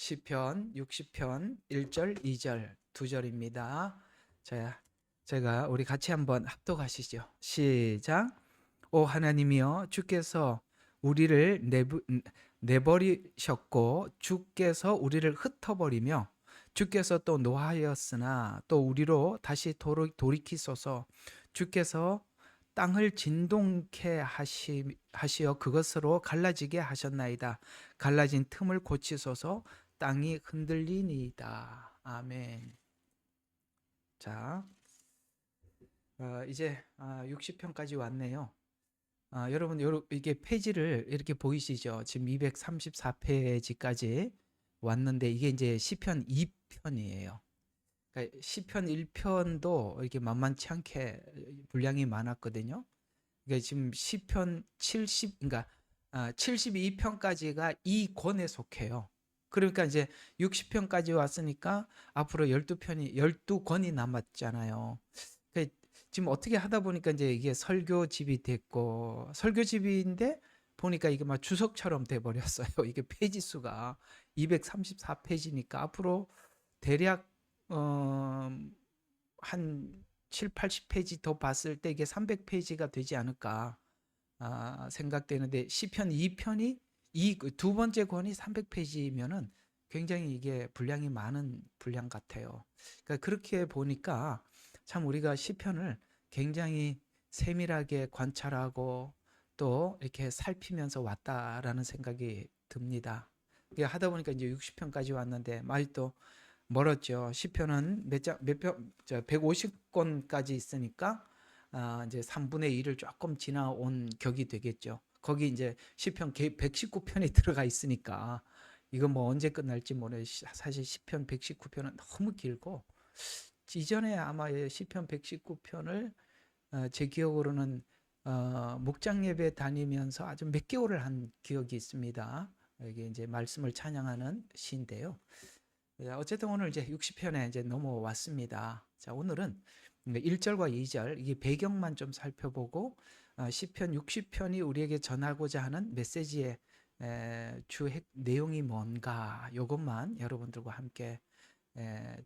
시편 60편 1절, 2절, 2절입니다. 제가 우리 같이 한번 합독하시죠. 시작. 오 하나님이여 주께서 우리를 내버리셨고 주께서 우리를 흩어버리며 주께서 또 노하였으나 또 우리로 다시 돌이키소서. 주께서 땅을 진동케 하시어 그것으로 갈라지게 하셨나이다. 갈라진 틈을 고치소서. 땅이 흔들리니이다. 아멘. 자, 이제 60편까지 왔네요. 여러분, 이게 페이지를 이렇게 보이시죠? 지금 234페이지까지 왔는데 이게 이제 시편 2편이에요. 그러니까 시편 1편도 이렇게 만만치 않게 분량이 많았거든요. 그러니까 지금 시편 72편까지가 이 권에 속해요. 그러니까 이제 60편까지 왔으니까 앞으로 12권이 남았잖아요. 그러니까 지금 어떻게 하다 보니까 이제 이게 설교집이 됐고, 설교집인데 보니까 이게 막 주석처럼 돼 버렸어요. 이게 페이지 수가 234페이지니까 앞으로 대략 한 7, 80페이지 더 봤을 때 이게 300페이지가 되지 않을까 생각되는데, 시편 2편이 이 두 번째 권이 300페이지면은 굉장히 이게 분량이 많은 분량 같아요. 그러니까 그렇게 보니까 참 우리가 시편을 굉장히 세밀하게 관찰하고 또 이렇게 살피면서 왔다라는 생각이 듭니다. 하다 보니까 이제 60편까지 왔는데 많이 또 멀었죠. 시편은 몇 편, 150권까지 있으니까 이제 3분의 1을 조금 지나온 격이 되겠죠. 거기 이제 시편 119편이 들어가 있으니까 이건 뭐 언제 끝날지 모르. 사실 시편 119편은 너무 길고 이전에 아마 시편 119편을 제 기억으로는 목장 예배 다니면서 아주 몇 개월을 한 기억이 있습니다. 이게 이제 말씀을 찬양하는 시인데요. 어쨌든 오늘 이제 60편에 이제 넘어왔습니다. 자, 오늘은 1절과 2절 이게 배경만 좀 살펴보고 시편 60편이 우리에게 전하고자 하는 메시지의 주 내용이 뭔가 요것만 여러분들과 함께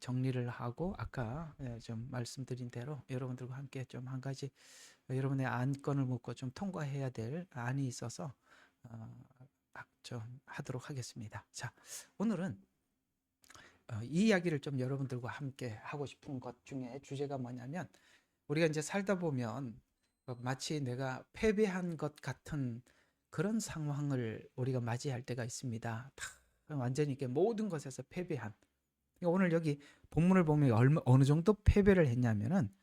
정리를 하고 아까 좀 말씀드린 대로 여러분들과 함께 좀 한 가지 여러분의 안건을 묻고 좀 통과해야 될 안이 있어서 좀 하도록 하겠습니다. 자, 오늘은 이 이야기를 좀 여러분들과 함께 하고 싶은 것 중에 주제가 뭐냐면, 우리가 이제 살다 보면 마치 내가 패배한 것 같은 그런 상황을 우리가 맞이할 때가 있습니다. 완전히 이렇게 모든 것에서 패배한. 그러니까 오늘 여기 본문을 보면 어느 정도 패배를 했냐면은,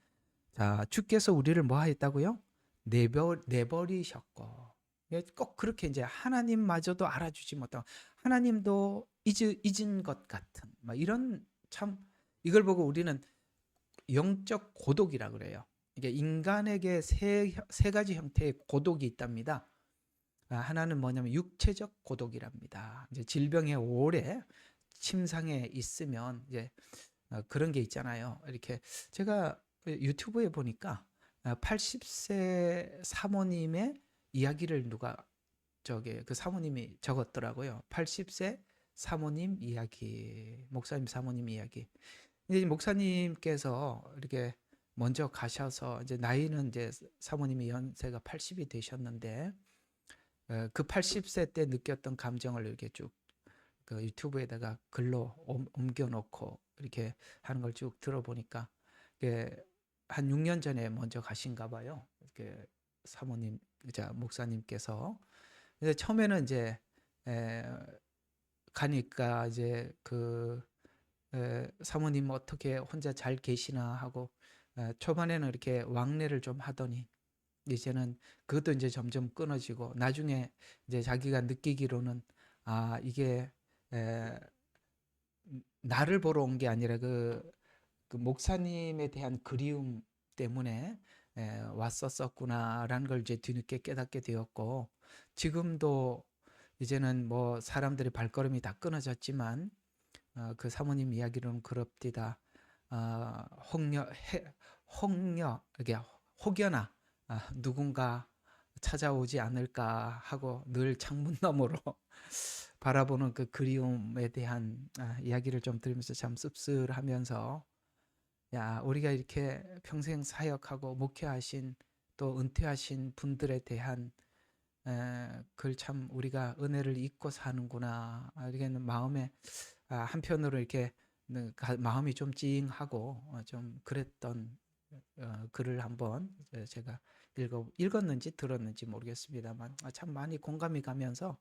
자, 주께서 우리를 뭐 하였다고요? 내버리셨고. 꼭 그렇게 이제 하나님마저도 알아주지 못하고 하나님도 잊은 것 같은 이런, 참 이걸 보고 우리는 영적 고독이라 그래요. 이게 인간에게 세 가지 형태의 고독이 있답니다. 하나는 뭐냐면 육체적 고독이랍니다. 이제 질병에 오래 침상에 있으면 이제 그런 게 있잖아요. 이렇게 제가 유튜브에 보니까 80세 사모님의 이야기를 누가 그 사모님이 적었더라고요. 80세 사모님 이야기, 목사님 사모님 이야기. 이제 목사님께서 이렇게 먼저 가셔서 이제 나이는 이제 사모님이 연세가 80이 되셨는데 그 80세 때 느꼈던 감정을 이렇게 쭉 그 유튜브에다가 글로 옮겨 놓고 이렇게 하는 걸 쭉 들어보니까 한 6년 전에 먼저 가신가 봐요. 이렇게 사모님, 자 목사님께서. 그래서 처음에는 이제 에, 가니까 이제 사모님 어떻게 혼자 잘 계시나 하고 초반에는 이렇게 왕래를 좀 하더니 이제는 그것도 이제 점점 끊어지고 나중에 이제 자기가 느끼기로는 이게 에, 나를 보러 온 게 아니라 그 목사님에 대한 그리움 때문에 왔었구나라는 걸 이제 뒤늦게 깨닫게 되었고, 지금도 이제는 뭐 사람들의 발걸음이 다 끊어졌지만 그 사모님 이야기로는 그럽디다. 혹여 이게 혹여나 누군가 찾아오지 않을까 하고 늘 창문 너머로 바라보는 그 그리움에 대한 이야기를 좀 들으면서 참 씁쓸하면서, 야, 우리가 이렇게 평생 사역하고 목회하신 또 은퇴하신 분들에 대한 그걸 참 우리가 은혜를 잊고 사는구나. 이렇게 마음에 한편으로 이렇게 마음이 좀 찡하고 좀 그랬던 글을 한번 제가 읽었는지 들었는지 모르겠습니다만 참 많이 공감이 가면서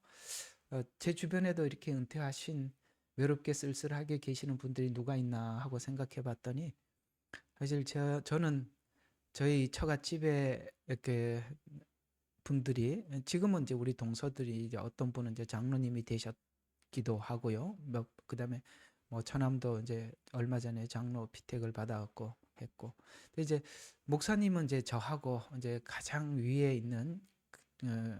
제 주변에도 이렇게 은퇴하신 외롭게 쓸쓸하게 계시는 분들이 누가 있나 하고 생각해 봤더니, 사실 저는 저희 처갓집에 이렇게 분들이 지금은 이제 우리 동서들이 이제 어떤 분은 이제 장로님이 되셨기도 하고요. 그다음에 뭐 처남도 이제 얼마 전에 장로 피택을 받아갖고 했고, 근데 이제 목사님은 이제 저하고 이제 가장 위에 있는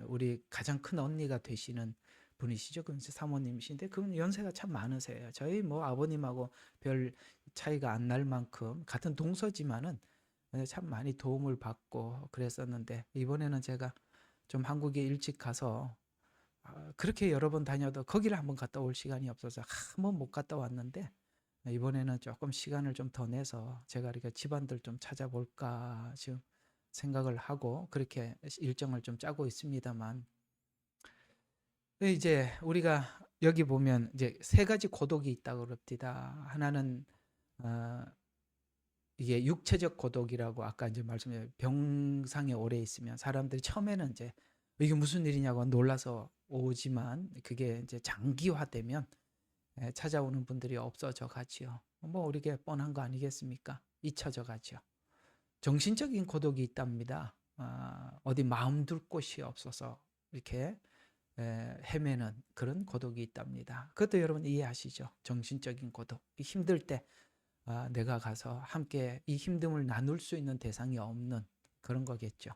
우리 가장 큰 언니가 되시는 분이시죠. 그럼 이제 사모님이신데 그분 연세가 참 많으세요. 저희 뭐 아버님하고 별 차이가 안 날 만큼 같은 동서지만은 참 많이 도움을 받고 그랬었는데, 이번에는 제가 좀 한국에 일찍 가서 그렇게 여러 번 다녀도 거기를 한번 갔다 올 시간이 없어서 한 번 못 갔다 왔는데, 이번에는 조금 시간을 좀 더 내서 제가 이렇게 집안들 좀 찾아볼까 지금 생각을 하고 그렇게 일정을 좀 짜고 있습니다만, 이제 우리가 여기 보면 이제 세 가지 고독이 있다고 그럽니다. 하나는 이게 육체적 고독이라고 아까 이제 말씀드린 병상에 오래 있으면 사람들이 처음에는 이제 이게 무슨 일이냐고 놀라서 오지만 그게 이제 장기화되면 찾아오는 분들이 없어져 가지요. 뭐 우리게 뻔한 거 아니겠습니까? 잊혀져 가죠. 정신적인 고독이 있답니다. 어디 마음 둘 곳이 없어서 이렇게 헤매는 그런 고독이 있답니다. 그것도 여러분 이해하시죠? 정신적인 고독. 힘들 때 내가 가서 함께 이 힘듦을 나눌 수 있는 대상이 없는 그런 거겠죠.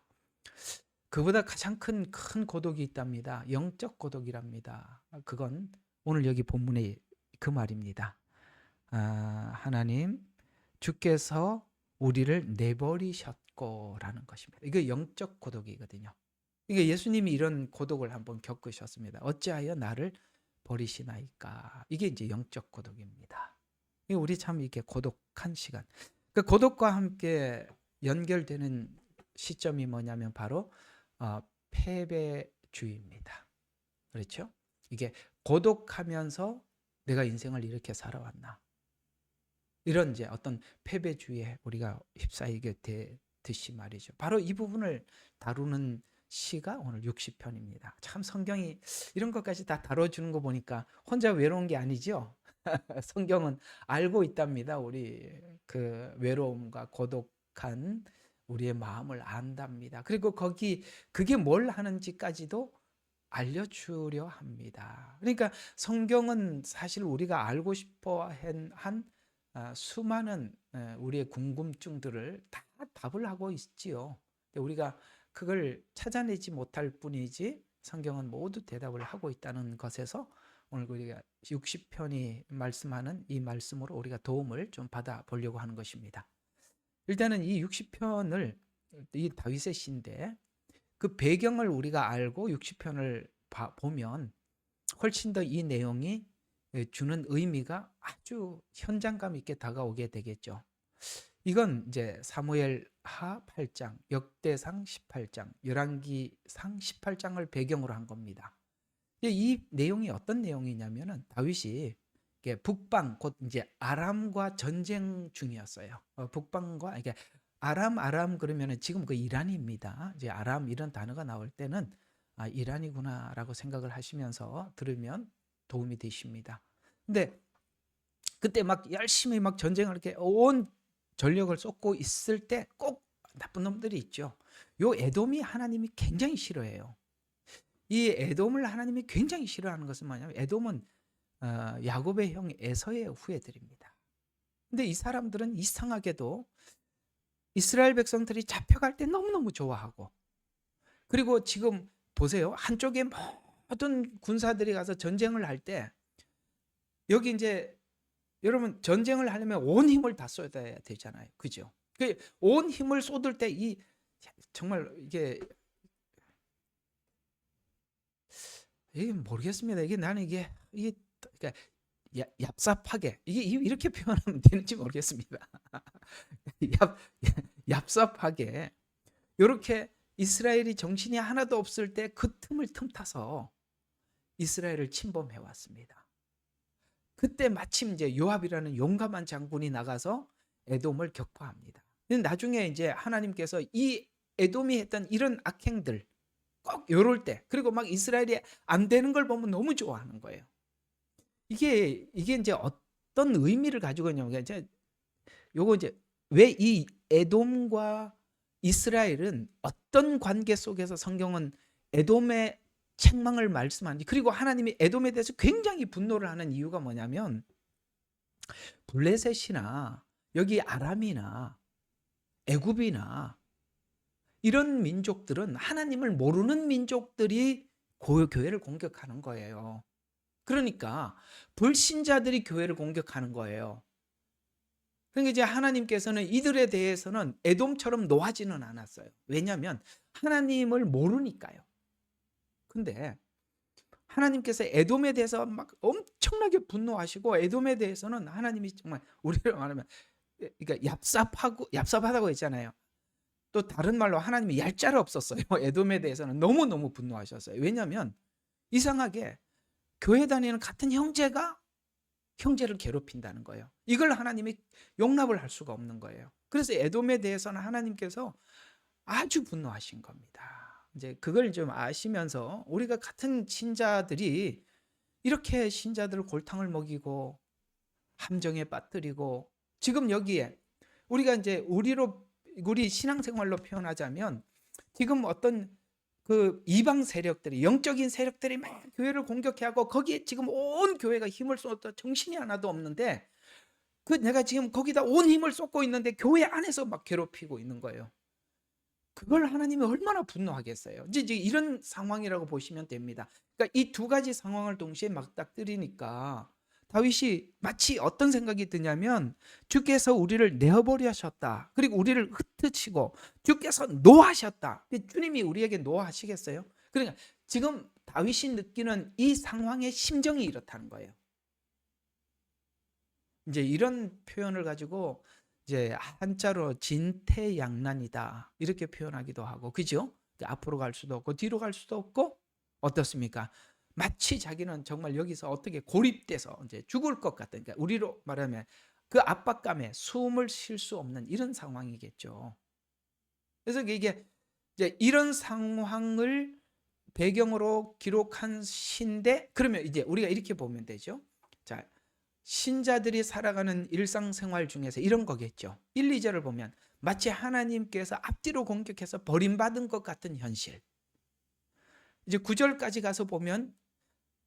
그보다 가장 큰 고독이 있답니다. 영적 고독이랍니다. 그건 오늘 여기 본문의 그 말입니다. 하나님 주께서 우리를 내버리셨고라는 것입니다. 이게 영적 고독이거든요. 이게 예수님이 이런 고독을 한번 겪으셨습니다. 어찌하여 나를 버리시나이까. 이게 이제 영적 고독입니다. 우리 참 이게 고독한 시간. 그 고독과 함께 연결되는 시점이 뭐냐면 바로 패배주의입니다. 그렇죠? 이게 고독하면서 내가 인생을 이렇게 살아왔나? 이런 이제 어떤 패배주의에 우리가 휩싸이게 되듯이 말이죠. 바로 이 부분을 다루는 시가 오늘 60편입니다. 참 성경이 이런 것까지 다 다뤄주는 거 보니까 혼자 외로운 게 아니죠. 성경은 알고 있답니다. 우리 그 외로움과 고독한 우리의 마음을 안답니다. 그리고 그게 뭘 하는지까지도 알려주려 합니다. 그러니까 성경은 사실 우리가 알고 싶어 한 수많은 우리의 궁금증들을 다 답을 하고 있지요. 우리가 그걸 찾아내지 못할 뿐이지 성경은 모두 대답을 하고 있다는 것에서 오늘 우리가 60편이 말씀하는 이 말씀으로 우리가 도움을 좀 받아보려고 하는 것입니다. 일단은 이 60편을 이 다윗의 시인데 그 배경을 우리가 알고 60편을 보면 훨씬 더 이 내용이 주는 의미가 아주 현장감 있게 다가오게 되겠죠. 이건 이제 사무엘하 8장, 역대상 18장, 열왕기상 18장을 배경으로 한 겁니다. 이 내용이 어떤 내용이냐면은 다윗이 북방 곧 이제 아람과 전쟁 중이었어요. 북방과 이게 아람 그러면은 지금 그 이란입니다. 이제 아람 이런 단어가 나올 때는 이란이구나라고 생각을 하시면서 들으면 도움이 되십니다. 근데 그때 막 열심히 막 전쟁을 이렇게 온 전력을 쏟고 있을 때 꼭 나쁜 놈들이 있죠. 요 에돔이 하나님이 굉장히 싫어해요. 이 에돔을 하나님이 굉장히 싫어하는 것은 뭐냐면 에돔은 야곱의 형 에서의 후예들입니다. 근데 이 사람들은 이상하게도 이스라엘 백성들이 잡혀갈 때 너무너무 좋아하고, 그리고 지금 보세요. 한쪽에 모든 군사들이 가서 전쟁을 할 때 여기 이제 여러분 전쟁을 하려면 온 힘을 다 쏟아야 되잖아요. 그죠? 온 힘을 쏟을 때 정말 이게 이게 모르겠습니다. 이게 나는 이게 그러니까 얍삽하게 이게 이렇게 표현하면 되는지 모르겠습니다. 얍 얍삽하게 요렇게 이스라엘이 정신이 하나도 없을 때 그 틈을 틈타서 이스라엘을 침범해 왔습니다. 그때 마침 이제 요압이라는 용감한 장군이 나가서 에돔을 격파합니다. 나중에 이제 하나님께서 이 에돔이 했던 이런 악행들 꼭 요럴 때, 그리고 막 이스라엘이 안 되는 걸 보면 너무 좋아하는 거예요. 이게 이제 어떤 의미를 가지고 있냐면, 이제 요거 이제 왜 이 에돔과 이스라엘은 어떤 관계 속에서 성경은 에돔의 책망을 말씀하는지, 그리고 하나님이 에돔에 대해서 굉장히 분노를 하는 이유가 뭐냐면, 블레셋이나 여기 아람이나 애굽이나 이런 민족들은 하나님을 모르는 민족들이 교회를 공격하는 거예요. 그러니까 불신자들이 교회를 공격하는 거예요. 그러니까 이제 하나님께서는 이들에 대해서는 에돔처럼 노하지는 않았어요. 왜냐하면 하나님을 모르니까요. 근데 하나님께서 에돔에 대해서 막 엄청나게 분노하시고, 에돔에 대해서는 하나님이 정말 우리로 말하면 그러니까 얍삽하다고 했잖아요. 또 다른 말로 하나님이 얄짤 없었어요. 에돔에 대해서는 너무너무 분노하셨어요. 왜냐하면 이상하게 교회 다니는 같은 형제가 형제를 괴롭힌다는 거예요. 이걸 하나님이 용납을 할 수가 없는 거예요. 그래서 에돔에 대해서는 하나님께서 아주 분노하신 겁니다. 이제 그걸 좀 아시면서 우리가 같은 신자들이 이렇게 신자들을 골탕을 먹이고 함정에 빠뜨리고, 지금 여기에 우리가 이제 우리 신앙생활로 표현하자면, 지금 어떤 그 이방 세력들이, 영적인 세력들이 막 교회를 공격해하고 거기에 지금 온 교회가 힘을 쏟아 정신이 하나도 없는데, 내가 지금 거기다 온 힘을 쏟고 있는데 교회 안에서 막 괴롭히고 있는 거예요. 그걸 하나님이 얼마나 분노하겠어요. 이제 이런 상황이라고 보시면 됩니다. 그러니까 이 두 가지 상황을 동시에 막딱뜨리니까 다윗이 마치 어떤 생각이 드냐면, 주께서 우리를 내어버리셨다, 그리고 우리를 흩으시고 주께서 노하셨다. 주님이 우리에게 노하시겠어요? 그러니까 지금 다윗이 느끼는 이 상황의 심정이 이렇다는 거예요. 이제 이런 표현을 가지고 이제 한자로 진퇴양난이다 이렇게 표현하기도 하고, 그죠? 앞으로 갈 수도 없고 뒤로 갈 수도 없고, 어떻습니까? 마치 자기는 정말 여기서 어떻게 고립돼서 이제 죽을 것 같은, 그러니까 우리로 말하면 그 압박감에 숨을 쉴 수 없는 이런 상황이겠죠. 그래서 이게 이제 이런 상황을 배경으로 기록한 시인데, 그러면 이제 우리가 이렇게 보면 되죠. 자, 신자들이 살아가는 일상생활 중에서 이런 거겠죠. 1, 2절을 보면 마치 하나님께서 앞뒤로 공격해서 버림받은 것 같은 현실. 이제 9절까지 가서 보면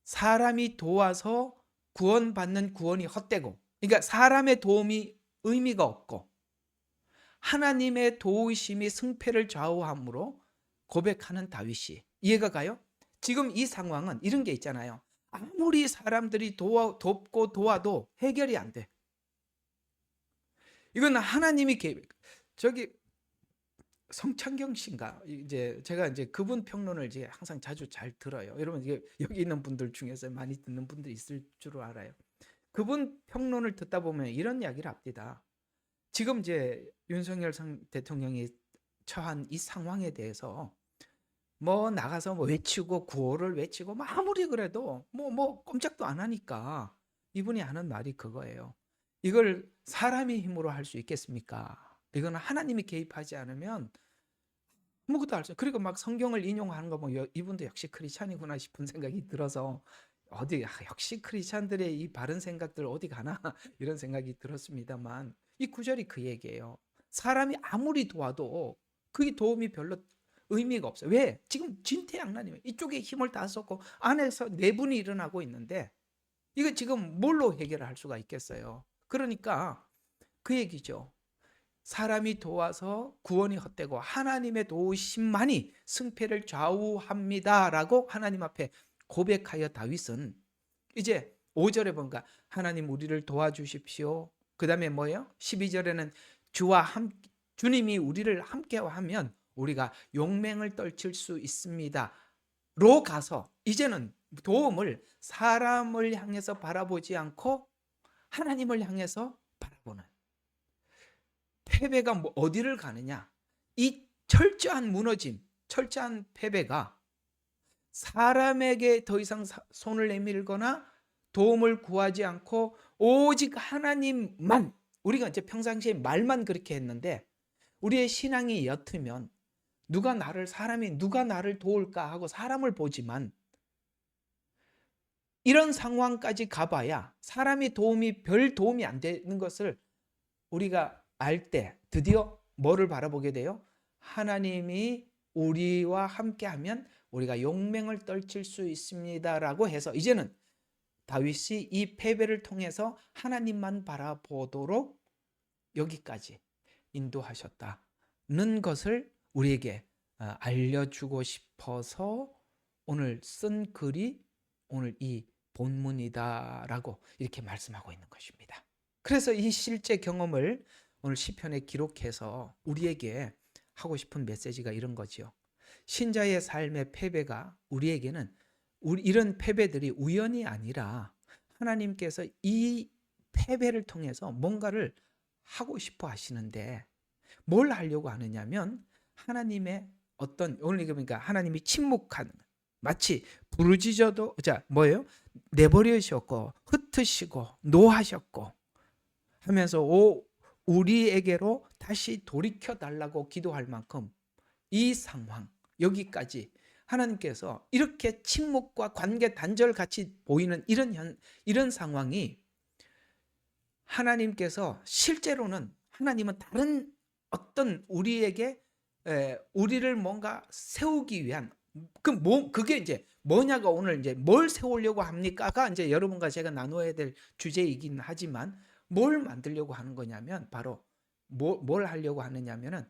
사람이 도와서 구원받는 구원이 헛되고, 그러니까 사람의 도움이 의미가 없고 하나님의 도우심이 승패를 좌우함으로 고백하는 다윗이, 이해가 가요? 지금 이 상황은 이런 게 있잖아요. 아무리 사람들이 돕고 도와도 해결이 안 돼. 이건 하나님이 계획. 저기 성창경 씨인가, 이제 제가 이제 그분 평론을 이제 항상 자주 잘 들어요. 여러분 여기 있는 분들 중에서 많이 듣는 분들이 있을 줄 알아요. 그분 평론을 듣다 보면 이런 이야기를 합니다. 지금 이제 윤석열 대통령이 처한 이 상황에 대해서 뭐 나가서 뭐 외치고 구호를 외치고 뭐 아무리 그래도 뭐 꼼짝도 안 하니까 이분이 하는 말이 그거예요. 이걸 사람의 힘으로 할 수 있겠습니까? 이거는 하나님이 개입하지 않으면 아무것도 할 수. 그리고 막 성경을 인용하는 거 보면 이분도 역시 크리스찬이구나 싶은 생각이 들어서, 역시 크리스찬들의 이 바른 생각들 어디 가나 이런 생각이 들었습니다만, 이 구절이 그 얘기예요. 사람이 아무리 도와도 그게 도움이 별로 의미가 없어요. 왜? 지금 진퇴양난이에요. 이쪽에 힘을 다 쏟고 안에서 내분이 일어나고 있는데 이거 지금 뭘로 해결할 수가 있겠어요? 그러니까 그 얘기죠. 사람이 도와서 구원이 헛되고 하나님의 도우심만이 승패를 좌우합니다라고 하나님 앞에 고백하여 다윗은 이제 5절에 보니까 하나님 우리를 도와주십시오. 그 다음에 뭐예요? 12절에는 주님이 우리를 함께 하면 우리가 용맹을 떨칠 수 있습니다 로 가서 이제는 도움을 사람을 향해서 바라보지 않고 하나님을 향해서 바라보는 패배가 어디를 가느냐? 이 철저한 무너짐, 철저한 패배가 사람에게 더 이상 손을 내밀거나 도움을 구하지 않고 오직 하나님만, 우리가 이제 평상시에 말만 그렇게 했는데 우리의 신앙이 옅으면 사람이 누가 나를 도울까 하고 사람을 보지만 이런 상황까지 가봐야 사람이 별 도움이 안 되는 것을 우리가 알 때 드디어 뭐를 바라보게 돼요? 하나님이 우리와 함께하면 우리가 용맹을 떨칠 수 있습니다라고 해서 이제는 다윗이 이 패배를 통해서 하나님만 바라보도록 여기까지 인도하셨다는 것을 우리에게 알려주고 싶어서 오늘 쓴 글이 오늘 이 본문이다라고 이렇게 말씀하고 있는 것입니다. 그래서 이 실제 경험을 오늘 시편에 기록해서 우리에게 하고 싶은 메시지가 이런 거지요. 신자의 삶의 패배가 우리에게는 이런 패배들이 우연이 아니라 하나님께서 이 패배를 통해서 뭔가를 하고 싶어 하시는데 뭘 하려고 하느냐면 하나님의 오늘 그러니까 하나님이 침묵한 마치 부르짖어도 뭐예요? 내버리셨고 흩으시고 노하셨고 하면서 우리에게로 다시 돌이켜 달라고 기도할 만큼 이 상황 여기까지 하나님께서 이렇게 침묵과 관계 단절 같이 보이는 이런 상황이 하나님께서 실제로는 하나님은 다른 어떤 우리에게 우리를 뭔가 세우기 위한 그게 이제 뭐냐가 오늘 이제 뭘 세우려고 합니까가 이제 여러분과 제가 나눠야 될 주제이긴 하지만 뭘 만들려고 하는 거냐면 바로 뭘 하려고 하느냐면은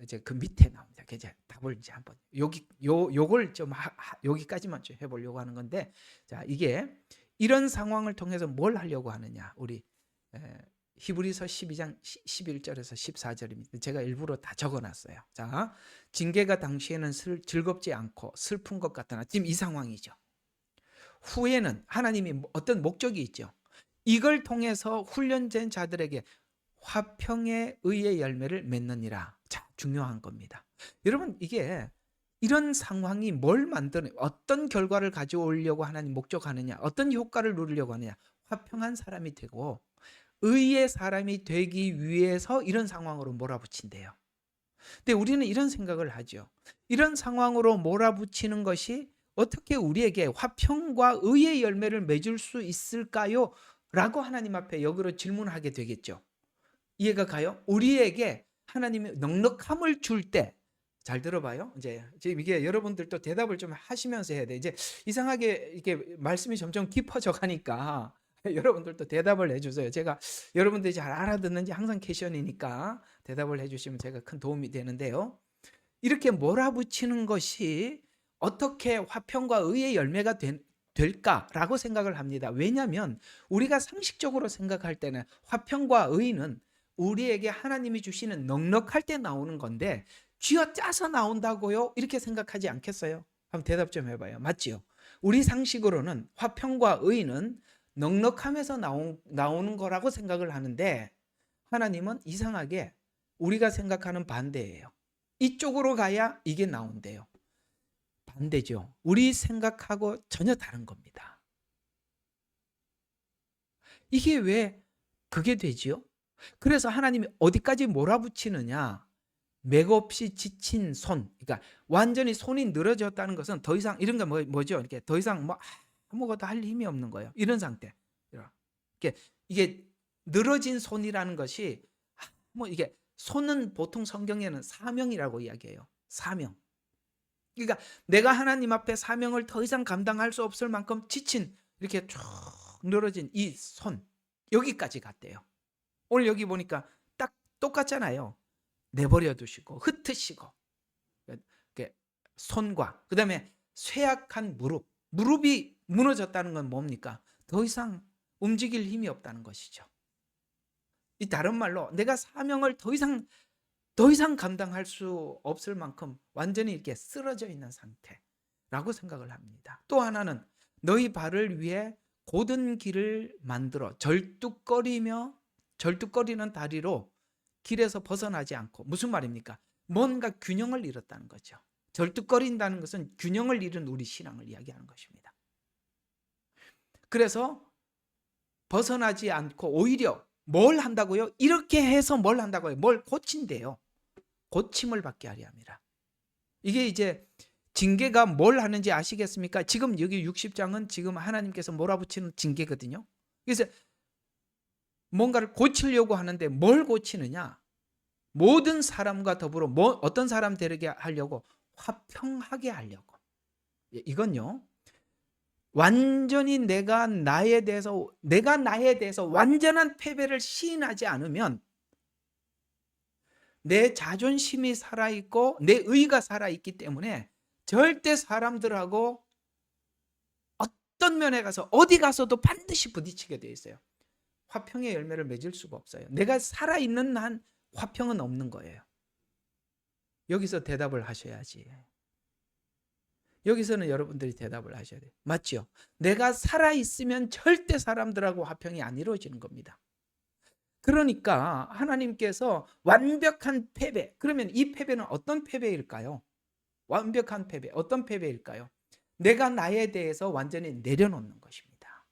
이제 그 밑에 나옵니다. 이제 답을 이제 한번 요걸 좀 여기까지만 좀 해보려고 하는 건데 자 이게 이런 상황을 통해서 뭘 하려고 하느냐 우리 히브리서 12장 11절에서 14절입니다. 제가 일부러 다 적어놨어요. 자, 징계가 당시에는 즐겁지 않고 슬픈 것 같으나 지금 이 상황이죠. 후에는 하나님이 어떤 목적이 있죠. 이걸 통해서 훈련된 자들에게 화평의 의의 열매를 맺느니라. 자, 중요한 겁니다. 여러분 이게 이런 상황이 뭘 만드는 어떤 결과를 가져오려고 하나님 목적하느냐 어떤 효과를 누리려고 하느냐 화평한 사람이 되고 의의 사람이 되기 위해서 이런 상황으로 몰아붙인대요. 근데 우리는 이런 생각을 하죠. 이런 상황으로 몰아붙이는 것이 어떻게 우리에게 화평과 의의 열매를 맺을 수 있을까요? 라고 하나님 앞에 역으로 질문하게 되겠죠. 이해가 가요? 우리에게 하나님이 넉넉함을 줄 때 잘 들어봐요. 이제 지금 이게 여러분들도 대답을 좀 하시면서 해야 돼. 이제 이상하게 이게 말씀이 점점 깊어져 가니까 여러분들도 대답을 해주세요. 제가 여러분들이 잘 알아듣는지 항상 퀘션이니까 대답을 해주시면 제가 큰 도움이 되는데요. 이렇게 몰아붙이는 것이 어떻게 화평과 의의 열매가 될까라고 생각을 합니다. 왜냐하면 우리가 상식적으로 생각할 때는 화평과 의는 우리에게 하나님이 주시는 넉넉할 때 나오는 건데 쥐어짜서 나온다고요? 이렇게 생각하지 않겠어요? 한번 대답 좀 해봐요. 맞지요? 우리 상식으로는 화평과 의는 넉넉함에서 나오는 거라고 생각을 하는데 하나님은 이상하게 우리가 생각하는 반대예요. 이쪽으로 가야 이게 나온대요. 반대죠. 우리 생각하고 전혀 다른 겁니다. 이게 왜 그게 되지요? 그래서 하나님이 어디까지 몰아붙이느냐? 맥없이 지친 손, 그러니까 완전히 손이 늘어졌다는 것은 더 이상 이런 거 뭐죠? 이렇게 더 이상 뭐 아무것도 할 힘이 없는 거예요. 이런 상태. 이게 늘어진 손이라는 것이 뭐 이게 손은 보통 성경에는 사명이라고 이야기해요. 사명. 그러니까 내가 하나님 앞에 사명을 더 이상 감당할 수 없을 만큼 지친 이렇게 쭉 늘어진 이 손 여기까지 갔대요. 오늘 여기 보니까 딱 똑같잖아요. 내버려 두시고 흩으시고 손과 그다음에 쇠약한 무릎이 무너졌다는 건 뭡니까? 더 이상 움직일 힘이 없다는 것이죠. 이 다른 말로 내가 사명을 더 이상 감당할 수 없을 만큼 완전히 이렇게 쓰러져 있는 상태라고 생각을 합니다. 또 하나는 너희 발을 위해 곧은 길을 만들어 절뚝거리는 다리로 길에서 벗어나지 않고. 무슨 말입니까? 뭔가 균형을 잃었다는 거죠. 절뚝거린다는 것은 균형을 잃은 우리 신앙을 이야기하는 것입니다. 그래서 벗어나지 않고 오히려 뭘 한다고요? 이렇게 해서 뭘 한다고요? 뭘 고친대요. 고침을 받게 하려 합니다. 이게 이제 징계가 뭘 하는지 아시겠습니까? 지금 여기 60장은 지금 하나님께서 몰아붙이는 징계거든요. 그래서 뭔가를 고치려고 하는데 뭘 고치느냐? 모든 사람과 더불어 어떤 사람 되게 하려고? 화평하게 하려고. 이건요, 완전히 내가 나에 대해서 완전한 패배를 시인하지 않으면 내 자존심이 살아있고 내 의가 살아있기 때문에 절대 사람들하고 어떤 면에 가서 어디 가서도 반드시 부딪히게 돼 있어요. 화평의 열매를 맺을 수가 없어요. 내가 살아있는 한 화평은 없는 거예요. 여기서 대답을 하셔야지. 여기서는 여러분들이 대답을 하셔야 돼요. 맞죠? 내가 살아있으면 절대 사람들하고 화평이 안 이루어지는 겁니다. 그러니까 하나님께서 완벽한 패배, 그러면 이 패배는 어떤 패배일까요? 완벽한 패배, 어떤 패배일까요? 내가 나에 대해서 완전히 내려놓는 것입니다.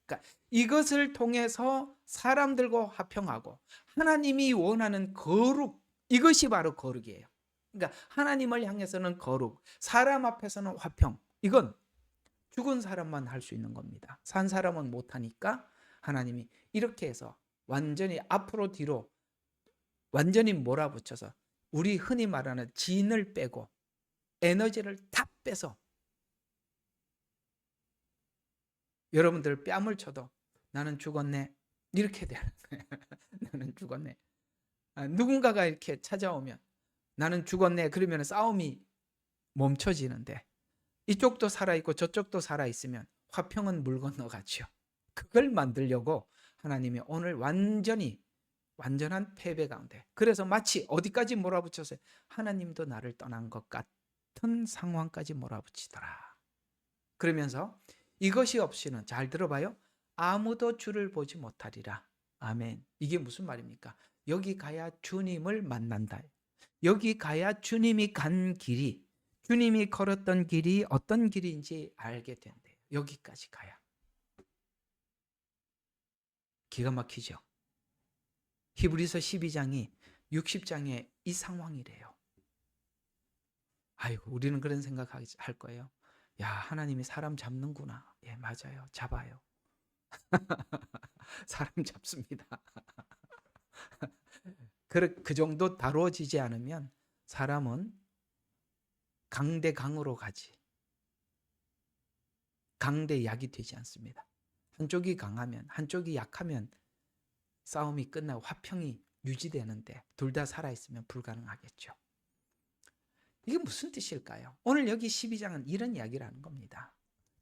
그러니까 이것을 통해서 사람들과 화평하고 하나님이 원하는 거룩, 이것이 바로 거룩이에요. 그러니까 하나님을 향해서는 거룩, 사람 앞에서는 화평. 이건 죽은 사람만 할 수 있는 겁니다. 산 사람은 못하니까 하나님이 이렇게 해서 완전히 앞으로 뒤로 완전히 몰아붙여서 우리 흔히 말하는 진을 빼고 에너지를 다 빼서 여러분들 뺨을 쳐도 나는 죽었네 이렇게 되는 거예요. 나는 죽었네. 누군가가 이렇게 찾아오면 나는 죽었네 그러면 싸움이 멈춰지는데 이쪽도 살아있고 저쪽도 살아있으면 화평은 물 건너가죠. 그걸 만들려고 하나님이 오늘 완전한 패배 가운데, 그래서 마치 어디까지 몰아붙였어요? 하나님도 나를 떠난 것 같은 상황까지 몰아붙이더라. 그러면서 이것이 없이는, 잘 들어봐요, 아무도 주를 보지 못하리라. 아멘. 이게 무슨 말입니까? 여기 가야 주님을 만난다. 여기 가야 주님이 간 길이, 주님이 걸었던 길이 어떤 길인지 알게 된대요. 여기까지 가야. 기가 막히죠. 히브리서 12장이 60장의 이 상황이래요. 아이고, 우리는 그런 생각할 거예요. 야, 하나님이 사람 잡는구나. 예, 맞아요. 잡아요. 사람 잡습니다. 그 정도 다루어지지 않으면 사람은 강대강으로 가지. 강대약이 되지 않습니다. 한쪽이 강하면, 한쪽이 약하면 싸움이 끝나고 화평이 유지되는데 둘 다 살아있으면 불가능하겠죠. 이게 무슨 뜻일까요? 오늘 여기 12장은 이런 이야기를 하는 겁니다.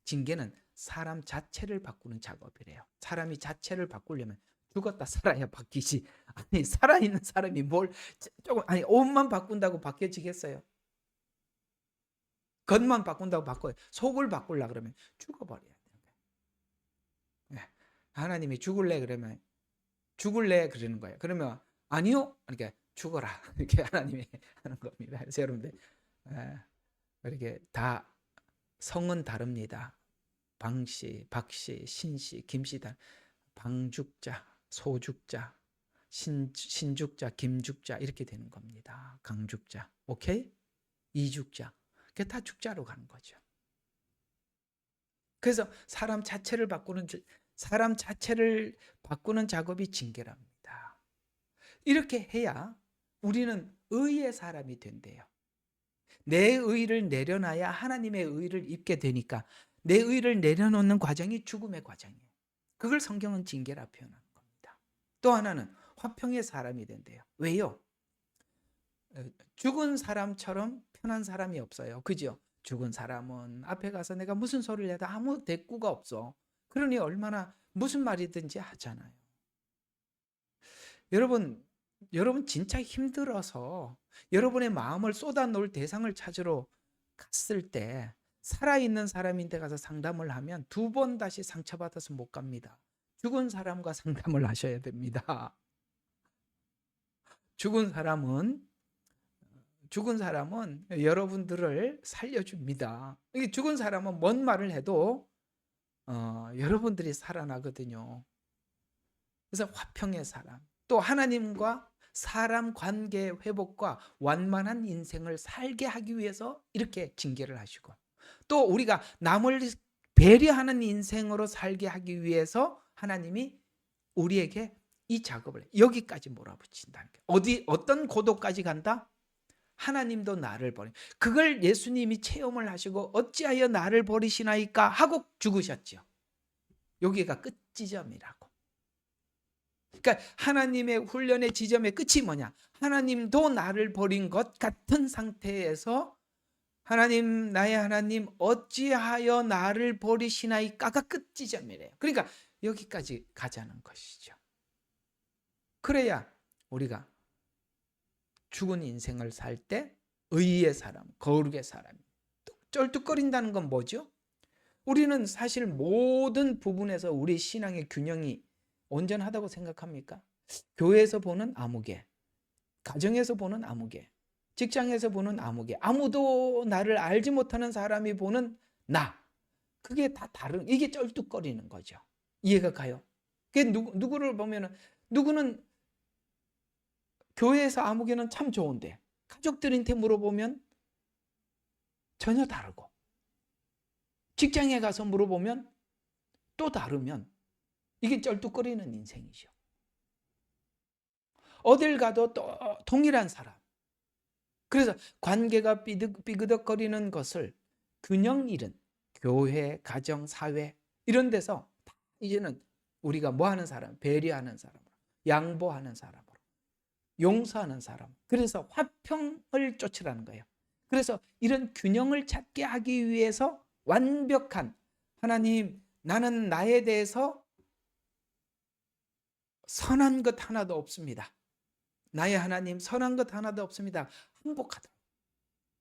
징계는 사람 자체를 바꾸는 작업이래요. 사람이 자체를 바꾸려면 죽었다 살아야 바뀌지. 아니, 살아있는 사람이 옷만 바꾼다고 바뀌어지겠어요? 겉만 바꾼다고 바꿔요. 속을 바꾸려 그러면 죽어버려야 돼요. 네. 하나님이 죽을래 그러면 죽을래 그러는 거예요. 그러면 아니요, 그러니까 죽어라 이렇게 하나님이 하는 겁니다. 그래서 여러분들 이렇게 다 성은 다릅니다. 방씨, 박씨, 신씨, 김씨 다 방죽자, 소죽자, 신죽자, 김죽자 이렇게 되는 겁니다. 강죽자, 오케이? 이죽자, 그게 다 죽자로 가는 거죠. 그래서 사람 자체를 바꾸는 작업이 징계랍니다. 이렇게 해야 우리는 의의 사람이 된대요. 내 의를 내려놔야 하나님의 의를 입게 되니까 내 의를 내려놓는 과정이 죽음의 과정이에요. 그걸 성경은 징계라 표현하는 겁니다. 또 하나는 화평의 사람이 된대요. 왜요? 죽은 사람처럼 편한 사람이 없어요. 그죠? 죽은 사람은 앞에 가서 내가 무슨 소리를 해도 아무 대꾸가 없어. 그러니 얼마나 무슨 말이든지 하잖아요. 여러분 진짜 힘들어서 여러분의 마음을 쏟아놓을 대상을 찾으러 갔을 때 살아있는 사람인데 가서 상담을 하면 2번 다시 상처받아서 못 갑니다. 죽은 사람과 상담을 하셔야 됩니다. 죽은 사람은 여러분들을 살려줍니다. 이게 죽은 사람은 뭔 말을 해도 여러분들이 살아나거든요. 그래서 화평의 사람, 또 하나님과 사람 관계 회복과 완만한 인생을 살게 하기 위해서 이렇게 징계를 하시고, 또 우리가 남을 배려하는 인생으로 살게 하기 위해서 하나님이 우리에게 이 작업을 여기까지 몰아붙인다는 거예요. 어떤 고도까지 간다? 하나님도 나를 버리. 그걸 예수님이 체험을 하시고 어찌하여 나를 버리시나이까 하고 죽으셨죠. 여기가 끝 지점이라고. 그러니까 하나님의 훈련의 지점의 끝이 뭐냐? 하나님도 나를 버린 것 같은 상태에서 하나님, 나의 하나님 어찌하여 나를 버리시나이까가 끝 지점이래요. 그러니까 여기까지 가자는 것이죠. 그래야 우리가 죽은 인생을 살 때 의의 사람, 거룩의 사람, 쩔뚝거린다는 건 뭐죠? 우리는 사실 모든 부분에서 우리 신앙의 균형이 온전하다고 생각합니까? 교회에서 보는 아무개, 가정에서 보는 아무개, 직장에서 보는 아무개, 아무도 나를 알지 못하는 사람이 보는 나, 그게 다 다른, 이게 쩔뚝거리는 거죠. 이해가 가요? 그게 누구를 보면은, 누구는 교회에서 아무개는 참 좋은데 가족들한테 물어보면 전혀 다르고, 직장에 가서 물어보면 또 다르면 이게 쩔뚝거리는 인생이죠. 어딜 가도 또 동일한 사람. 그래서 관계가 삐그덕거리는 것을 균형 잃은 교회, 가정, 사회 이런 데서 이제는 우리가 뭐 하는 사람? 배려하는 사람으로, 양보하는 사람으로, 용서하는 사람. 그래서 화평을 쫓으라는 거예요. 그래서 이런 균형을 찾게 하기 위해서 완벽한 하나님, 나는 나에 대해서 선한 것 하나도 없습니다. 나의 하나님, 선한 것 하나도 없습니다. 행복하다.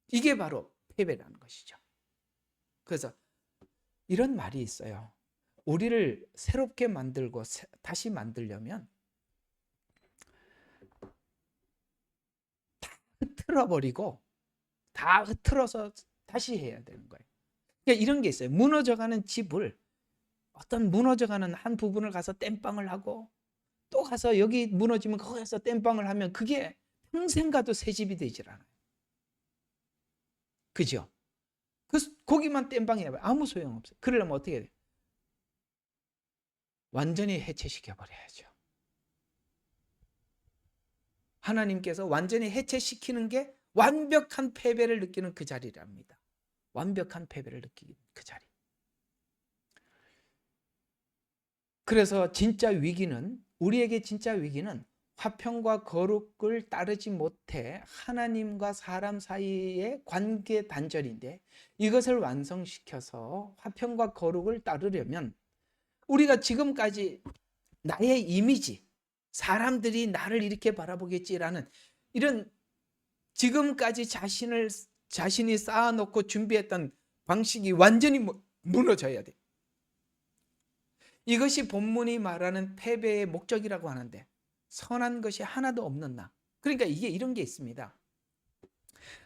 이게 바로 패배라는 것이죠. 그래서 이런 말이 있어요. 우리를 새롭게 만들고 다시 만들려면 다 흐트러버리고 다 흐트러서 다시 해야 되는 거예요. 그러니까 이런 게 있어요. 무너져가는 집을, 어떤 무너져가는 한 부분을 가서 땜빵을 하고 또 가서 여기 무너지면 거기서 땜빵을 하면 그게 평생 가도 새 집이 되질 않아요. 그죠? 거기만 땜빵해봐요. 아무 소용없어요. 그러려면 어떻게 해야 돼요? 완전히 해체시켜버려야죠. 하나님께서 완전히 해체시키는 게 완벽한 패배를 느끼는 그 자리랍니다. 완벽한 패배를 느끼는 그 자리. 그래서 진짜 위기는, 우리에게 진짜 위기는 화평과 거룩을 따르지 못해 하나님과 사람 사이의 관계 단절인데, 이것을 완성시켜서 화평과 거룩을 따르려면 우리가 지금까지 나의 이미지, 사람들이 나를 이렇게 바라보겠지라는 이런 지금까지 자신이 쌓아놓고 준비했던 방식이 완전히 무너져야 돼. 이것이 본문이 말하는 패배의 목적이라고 하는데, 선한 것이 하나도 없는 나. 그러니까 이게 이런 게 있습니다.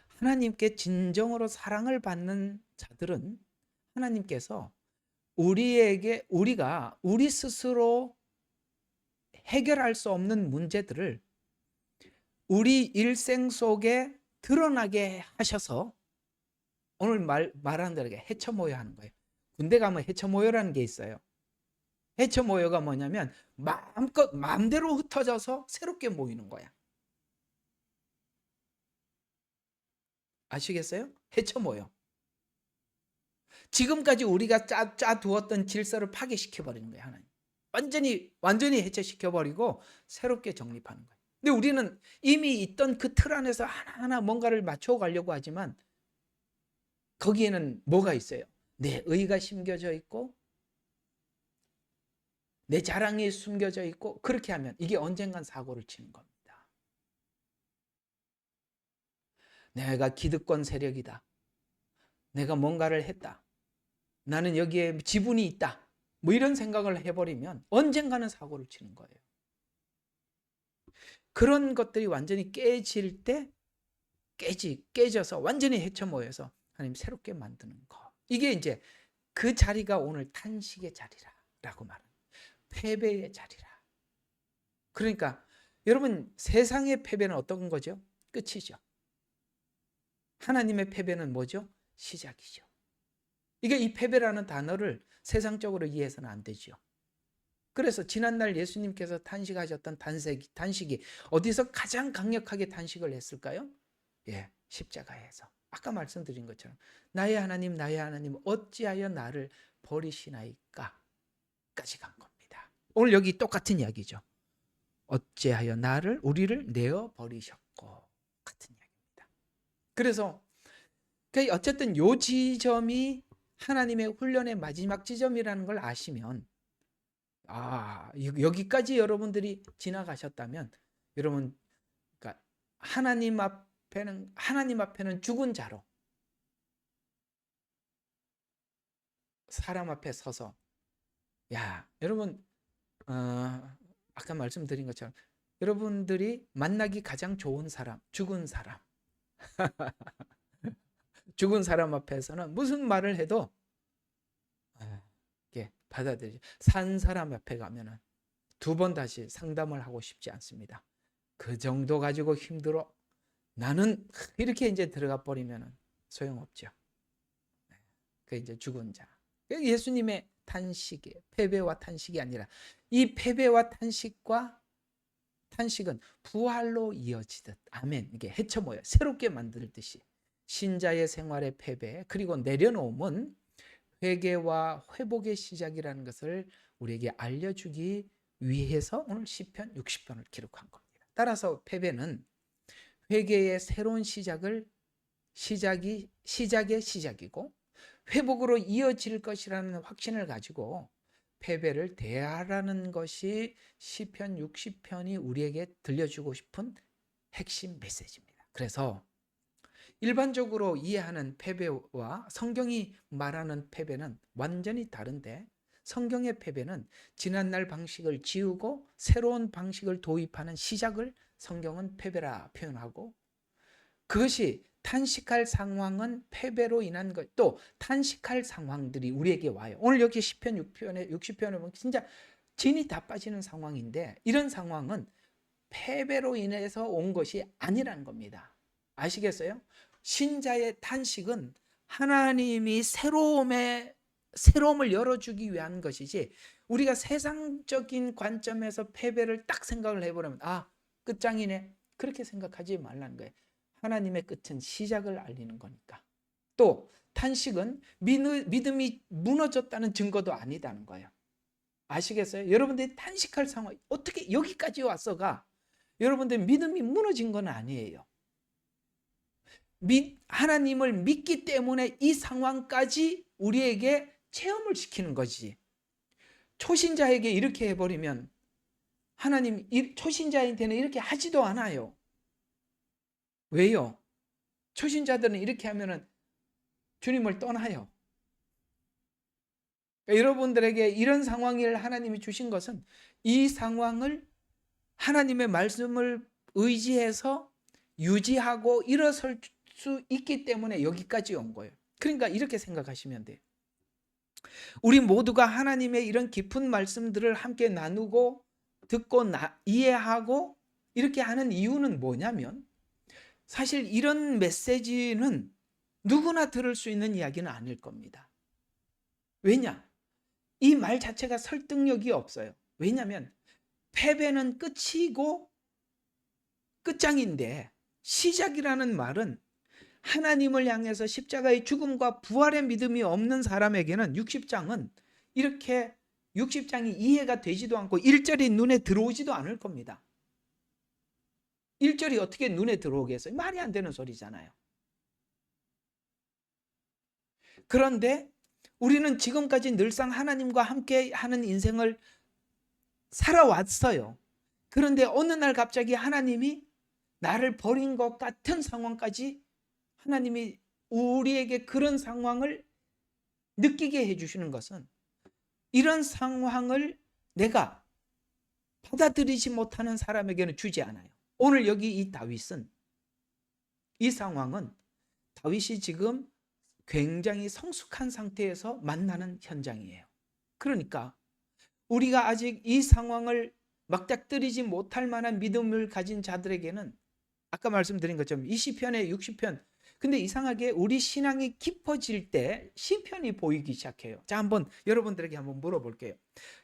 하나님께 진정으로 사랑을 받는 자들은 하나님께서 우리가 우리 스스로 해결할 수 없는 문제들을 우리 일생 속에 드러나게 하셔서, 오늘 말하는 대로 해쳐 모여 하는 거예요. 군대 가면 해쳐 모여라는 게 있어요. 해쳐 모여가 뭐냐면 마음대로 흩어져서 새롭게 모이는 거야. 아시겠어요? 해쳐 모여. 지금까지 우리가 짜두었던 질서를 파괴시켜버리는 거야, 하나님. 완전히 해체시켜버리고 새롭게 정립하는 거예요. 근데 우리는 이미 있던 그 틀 안에서 하나하나 뭔가를 맞춰가려고 하지만 거기에는 뭐가 있어요? 내 의가 심겨져 있고 내 자랑이 숨겨져 있고, 그렇게 하면 이게 언젠간 사고를 치는 겁니다. 내가 기득권 세력이다. 내가 뭔가를 했다. 나는 여기에 지분이 있다. 뭐 이런 생각을 해버리면 언젠가는 사고를 치는 거예요. 그런 것들이 완전히 깨질 때 깨져서 완전히 헤쳐모여서 하나님 새롭게 만드는 거. 이게 이제 그 자리가 오늘 탄식의 자리라고 말하는 패배의 자리라. 그러니까 여러분 세상의 패배는 어떤 거죠? 끝이죠. 하나님의 패배는 뭐죠? 시작이죠. 이게 이 패배라는 단어를 세상적으로 이해해서는 안 되죠. 그래서 지난날 예수님께서 탄식하셨던 단식이 어디서 가장 강력하게 단식을 했을까요? 예, 십자가에서. 아까 말씀드린 것처럼 나의 하나님 어찌하여 나를 버리시나이까 까지 간 겁니다. 오늘 여기 똑같은 이야기죠. 어찌하여 우리를 내어 버리셨고 같은 이야기입니다. 그래서 어쨌든 요 지점이 하나님의 훈련의 마지막 지점이라는 걸 아시면 여기까지 여러분들이 지나가셨다면 여러분 그러니까 하나님 앞에는 죽은 자로 사람 앞에 서서 여러분 아까 말씀드린 것처럼 여러분들이 만나기 가장 좋은 사람, 죽은 사람 죽은 사람 앞에서는 무슨 말을 해도 받아들이죠. 산 사람 앞에 가면은 두 번 다시 상담을 하고 싶지 않습니다. 그 정도 가지고 힘들어. 나는 이렇게 이제 들어가 버리면은 소용없죠. 그 이제 죽은 자. 예수님의 탄식이 패배와 탄식이 아니라 이 패배와 탄식은 부활로 이어지듯 아멘. 이게 헤쳐모여 새롭게 만들듯이 신자의 생활의 패배 그리고 내려놓음은 회개와 회복의 시작이라는 것을 우리에게 알려주기 위해서 오늘 시편 60편을 기록한 겁니다. 따라서 패배는 회개의 새로운 시작의 시작이고 회복으로 이어질 것이라는 확신을 가지고 패배를 대하라는 것이 시편 60편이 우리에게 들려주고 싶은 핵심 메시지입니다. 그래서 일반적으로 이해하는 패배와 성경이 말하는 패배는 완전히 다른데 성경의 패배는 지난날 방식을 지우고 새로운 방식을 도입하는 시작을 성경은 패배라 표현하고 그것이 탄식할 상황은 패배로 인한 것, 또 탄식할 상황들이 우리에게 와요. 오늘 여기 시편 60편에 보면 진짜 진이 다 빠지는 상황인데 이런 상황은 패배로 인해서 온 것이 아니라는 겁니다. 아시겠어요? 신자의 탄식은 하나님이 새로움을 열어주기 위한 것이지 우리가 세상적인 관점에서 패배를 딱 생각을 해보려면 끝장이네 그렇게 생각하지 말라는 거예요. 하나님의 끝은 시작을 알리는 거니까. 또 탄식은 믿음이 무너졌다는 증거도 아니다는 거예요. 아시겠어요? 여러분들이 탄식할 상황 어떻게 여기까지 왔어가 여러분들 믿음이 무너진 건 아니에요. 하나님을 믿기 때문에 이 상황까지 우리에게 체험을 시키는 거지. 초신자에게 이렇게 해버리면 하나님 초신자한테는 이렇게 하지도 않아요. 왜요? 초신자들은 이렇게 하면은 주님을 떠나요. 그러니까 여러분들에게 이런 상황을 하나님이 주신 것은 이 상황을 하나님의 말씀을 의지해서 유지하고 일어설 수 있기 때문에 여기까지 온 거예요. 그러니까 이렇게 생각하시면 돼요. 우리 모두가 하나님의 이런 깊은 말씀들을 함께 나누고 듣고 이해하고 이렇게 하는 이유는 뭐냐면 사실 이런 메시지는 누구나 들을 수 있는 이야기는 아닐 겁니다. 왜냐? 이 말 자체가 설득력이 없어요. 왜냐하면 패배는 끝이고 끝장인데 시작이라는 말은 하나님을 향해서 십자가의 죽음과 부활의 믿음이 없는 사람에게는 60장은 이렇게 60장이 이해가 되지도 않고 1절이 눈에 들어오지도 않을 겁니다. 1절이 어떻게 눈에 들어오겠어요? 말이 안 되는 소리잖아요. 그런데 우리는 지금까지 늘상 하나님과 함께 하는 인생을 살아왔어요. 그런데 어느 날 갑자기 하나님이 나를 버린 것 같은 상황까지 하나님이 우리에게 그런 상황을 느끼게 해주시는 것은 이런 상황을 내가 받아들이지 못하는 사람에게는 주지 않아요. 오늘 여기 이 다윗은, 이 상황은 다윗이 지금 굉장히 성숙한 상태에서 만나는 현장이에요. 그러니까 우리가 아직 이 상황을 맞닥뜨리지 못할 만한 믿음을 가진 자들에게는 아까 말씀드린 것처럼 이 시편에 60편, 근데 이상하게 우리 신앙이 깊어질 때 시편이 보이기 시작해요. 자, 한번 여러분들에게 한번 물어볼게요.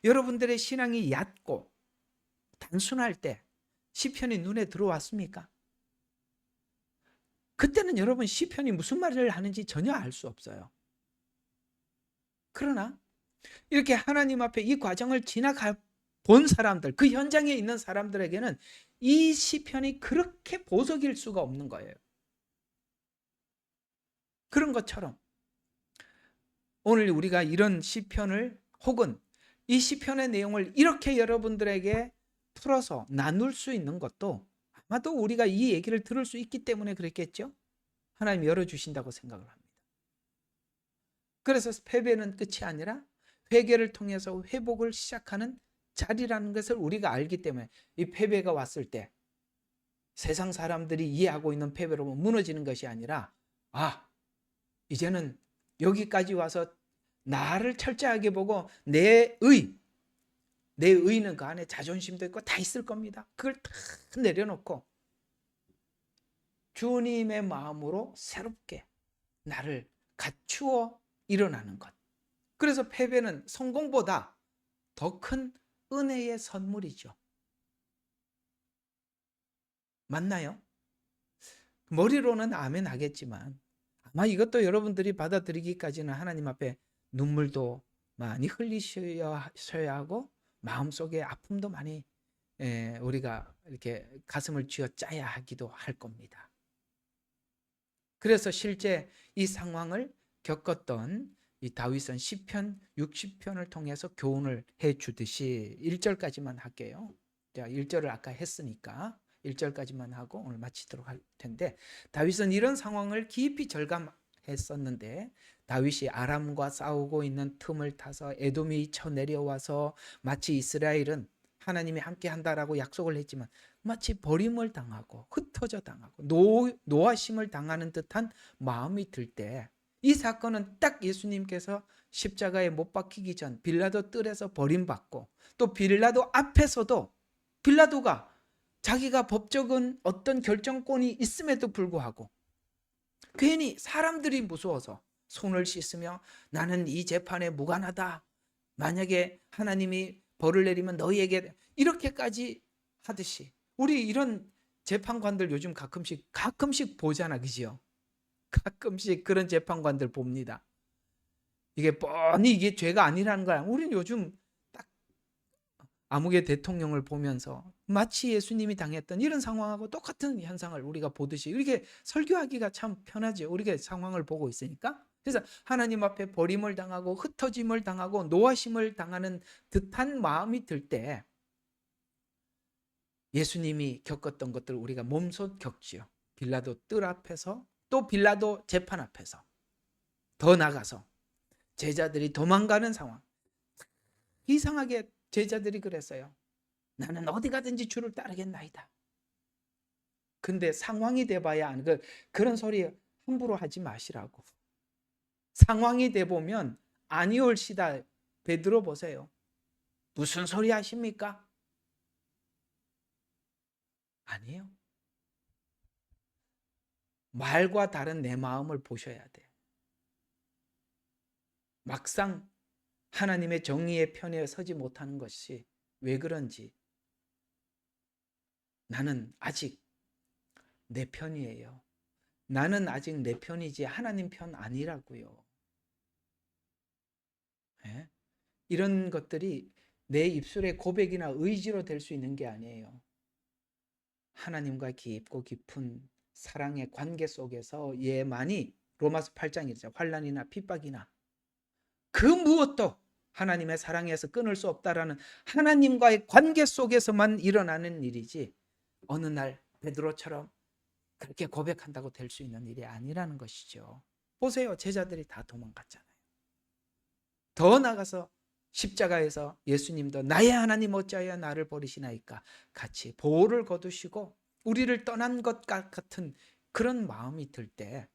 여러분들의 신앙이 얕고 단순할 때 시편이 눈에 들어왔습니까? 그때는 여러분 시편이 무슨 말을 하는지 전혀 알 수 없어요. 그러나 이렇게 하나님 앞에 이 과정을 지나가 본 사람들, 그 현장에 있는 사람들에게는 이 시편이 그렇게 보석일 수가 없는 거예요. 그런 것처럼 오늘 우리가 이런 시편을, 혹은 이 시편의 내용을 이렇게 여러분들에게 풀어서 나눌 수 있는 것도 아마도 우리가 이 얘기를 들을 수 있기 때문에 그랬겠죠. 하나님 열어주신다고 생각을 합니다. 그래서 패배는 끝이 아니라 회개를 통해서 회복을 시작하는 자리라는 것을 우리가 알기 때문에 이 패배가 왔을 때 세상 사람들이 이해하고 있는 패배로 무너지는 것이 아니라, 아, 이제는 여기까지 와서 나를 철저하게 보고 내 의는 그 안에 자존심도 있고 다 있을 겁니다. 그걸 다 내려놓고 주님의 마음으로 새롭게 나를 갖추어 일어나는 것. 그래서 패배는 성공보다 더 큰 은혜의 선물이죠. 맞나요? 머리로는 아멘 하겠지만 아마 이것도 여러분들이 받아들이기까지는 하나님 앞에 눈물도 많이 흘리셔야 하고 마음속에 아픔도 많이 우리가 이렇게 가슴을 쥐어 짜야 하기도 할 겁니다. 그래서 실제 이 상황을 겪었던 이 다윗은 시편 60편을 통해서 교훈을 해 주듯이 1절까지만 할게요. 자, 1절을 아까 했으니까 1절까지만 하고 오늘 마치도록 할 텐데, 다윗은 이런 상황을 깊이 절감했었는데, 다윗이 아람과 싸우고 있는 틈을 타서 에돔이 쳐내려와서 마치 이스라엘은 하나님이 함께 한다라고 약속을 했지만 마치 버림을 당하고 흩어져 당하고 노하심을 당하는 듯한 마음이 들 때, 이 사건은 딱 예수님께서 십자가에 못 박히기 전 빌라도 뜰에서 버림받고, 또 빌라도 앞에서도 빌라도가 자기가 법적인 어떤 결정권이 있음에도 불구하고 괜히 사람들이 무서워서 손을 씻으며 나는 이 재판에 무관하다, 만약에 하나님이 벌을 내리면 너희에게, 이렇게까지 하듯이, 우리 이런 재판관들 요즘 가끔씩 보잖아, 그지요? 가끔씩 그런 재판관들 봅니다. 이게 뻔히 이게 죄가 아니라는 거야. 우리는 요즘 딱 아무개 대통령을 보면서 마치 예수님이 당했던 이런 상황하고 똑같은 현상을 우리가 보듯이 이렇게 설교하기가 참 편하죠. 우리가 상황을 보고 있으니까. 그래서 하나님 앞에 버림을 당하고 흩어짐을 당하고 노하심을 당하는 듯한 마음이 들 때 예수님이 겪었던 것들을 우리가 몸소 겪지요. 빌라도 뜰 앞에서, 또 빌라도 재판 앞에서, 더 나가서 제자들이 도망가는 상황. 이상하게 제자들이 그랬어요. 나는 어디 가든지 주를 따르겠나이다. 근데 상황이 돼봐야 그런 소리 함부로 하지 마시라고. 상황이 돼보면 아니올시다. 베드로 보세요. 무슨 소리 하십니까? 아니에요. 말과 다른 내 마음을 보셔야 돼. 막상 하나님의 정의의 편에 서지 못하는 것이 왜 그런지, 나는 아직 내 편이에요. 나는 아직 내 편이지 하나님 편 아니라고요. 네? 이런 것들이 내 입술의 고백이나 의지로 될 수 있는 게 아니에요. 하나님과 깊고 깊은 사랑의 관계 속에서 얘만이, 로마서 8장이죠. 환난이나 핍박이나 그 무엇도 하나님의 사랑에서 끊을 수 없다라는 하나님과의 관계 속에서만 일어나는 일이지, 어느 날 베드로처럼 그렇게 고백한다고 될 수 있는 일이 아니라는 것이죠. 보세요. 제자들이 다 도망갔잖아요. 더 나가서 십자가에서 예수님도 나의 하나님 어찌하여 나를 버리시나이까 같이 보호를 거두시고 우리를 떠난 것 같은 그런 마음이 들 때,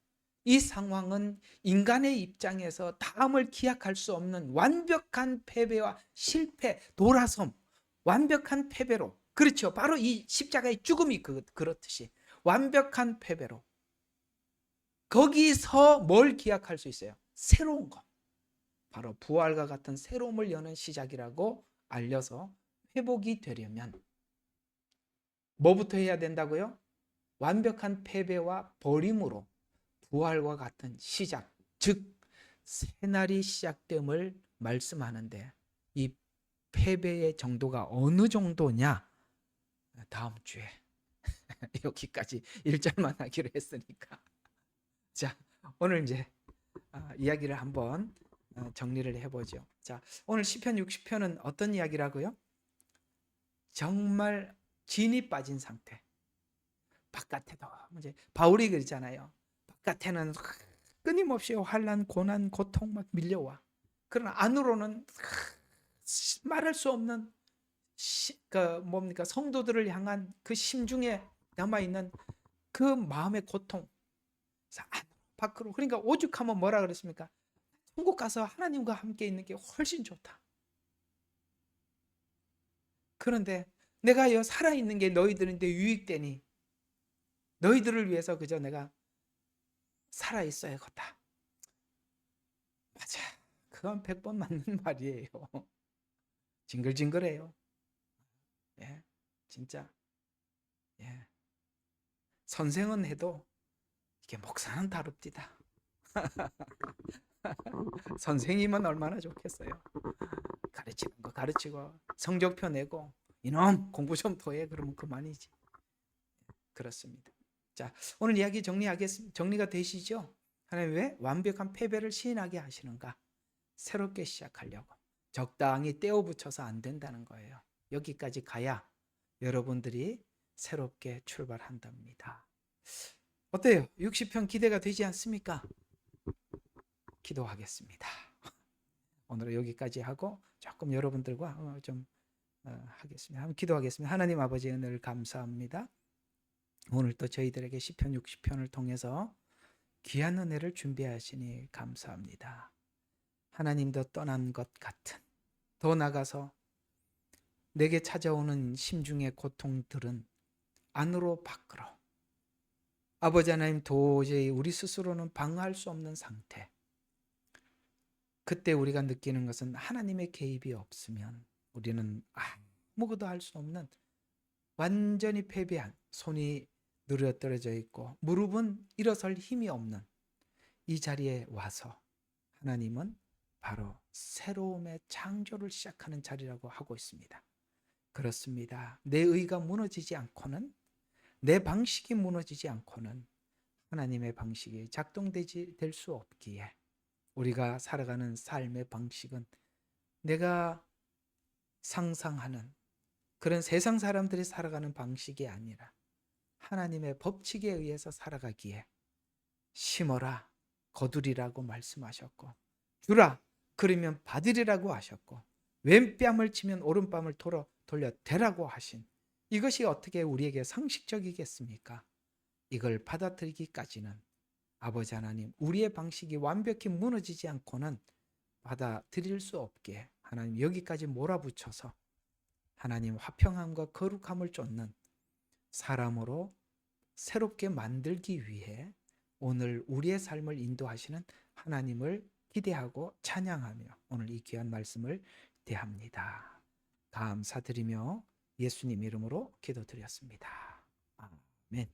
이 상황은 인간의 입장에서 다음을 기약할 수 없는 완벽한 패배와 실패, 돌아섬, 완벽한 패배로, 그렇죠. 바로 이 십자가의 죽음이 그렇듯이 완벽한 패배로, 거기서 뭘 기약할 수 있어요? 새로운 것, 바로 부활과 같은 새로움을 여는 시작이라고 알려서 회복이 되려면 뭐부터 해야 된다고요? 완벽한 패배와 버림으로 부활과 같은 시작, 즉 새날이 시작됨을 말씀하는데, 이 패배의 정도가 어느 정도냐? 다음 주에 여기까지 1절만 하기로 했으니까, 자, 오늘 이제 이야기를 한번 정리를 해보죠. 자, 오늘 시편 60편은 어떤 이야기라고요? 정말 진이 빠진 상태. 바깥에도 이제 바울이 그랬잖아요. 바깥에는 끊임없이 환난, 고난, 고통 막 밀려와. 그러나 안으로는 말할 수 없는 성도들을 향한 그 심중에 남아 있는 그 마음의 고통. 밖으로. 그러니까 오죽하면 뭐라 그랬습니까? 천국 가서 하나님과 함께 있는 게 훨씬 좋다. 그런데 내가 살아 있는 게 너희들인데 유익되니 너희들을 위해서 그저 내가 살아 있어야겠다. 맞아. 그건 100번 맞는 말이에요. 징글징글해요. 예, 진짜. 예. 선생은 해도 이게 목사는 다릅디다. 선생님은 얼마나 좋겠어요. 가르치는 거 가르치고 성적표 내고 이놈 공부 좀 더 해 그러면 그만이지. 그렇습니다. 자, 오늘 이야기 정리가 되시죠? 하나님 왜 완벽한 패배를 시인하게 하시는가? 새롭게 시작하려고. 적당히 떼어 붙여서 안 된다는 거예요. 여기까지 가야 여러분들이 새롭게 출발한답니다. 어때요? 60편 기대가 되지 않습니까? 기도하겠습니다. 오늘은 여기까지 하고 조금 여러분들과 좀 하겠습니다. 한번 기도하겠습니다. 하나님 아버지 은혜를 감사합니다. 오늘 또 저희들에게 시편 60편을 통해서 귀한 은혜를 준비하시니 감사합니다. 하나님도 떠난 것 같은, 더 나가서 내게 찾아오는 심중의 고통들은 안으로 밖으로, 아버지 하나님 도저히 우리 스스로는 방어할 수 없는 상태. 그때 우리가 느끼는 것은 하나님의 개입이 없으면 우리는 아무것도 할 수 없는 완전히 패배한, 손이 누르떠져 있고 무릎은 일어설 힘이 없는 이 자리에 와서 하나님은 바로 새로움의 창조를 시작하는 자리라고 하고 있습니다. 그렇습니다. 내 의가 무너지지 않고는, 내 방식이 무너지지 않고는 하나님의 방식이 될 수 없기에 우리가 살아가는 삶의 방식은 내가 상상하는 그런 세상 사람들이 살아가는 방식이 아니라 하나님의 법칙에 의해서 살아가기에 심어라 거두리라고 말씀하셨고, 주라 그러면 받으리라고 하셨고, 왼뺨을 치면 오른뺨을 돌려 대라고 하신, 이것이 어떻게 우리에게 상식적이겠습니까? 이걸 받아들이기까지는 아버지 하나님, 우리의 방식이 완벽히 무너지지 않고는 받아들일 수 없게 하나님 여기까지 몰아붙여서 하나님 화평함과 거룩함을 쫓는 사람으로 새롭게 만들기 위해 오늘 우리의 삶을 인도하시는 하나님을 기대하고 찬양하며 오늘 이 귀한 말씀을 대합니다. 감사드리며 예수님 이름으로 기도드렸습니다. 아멘.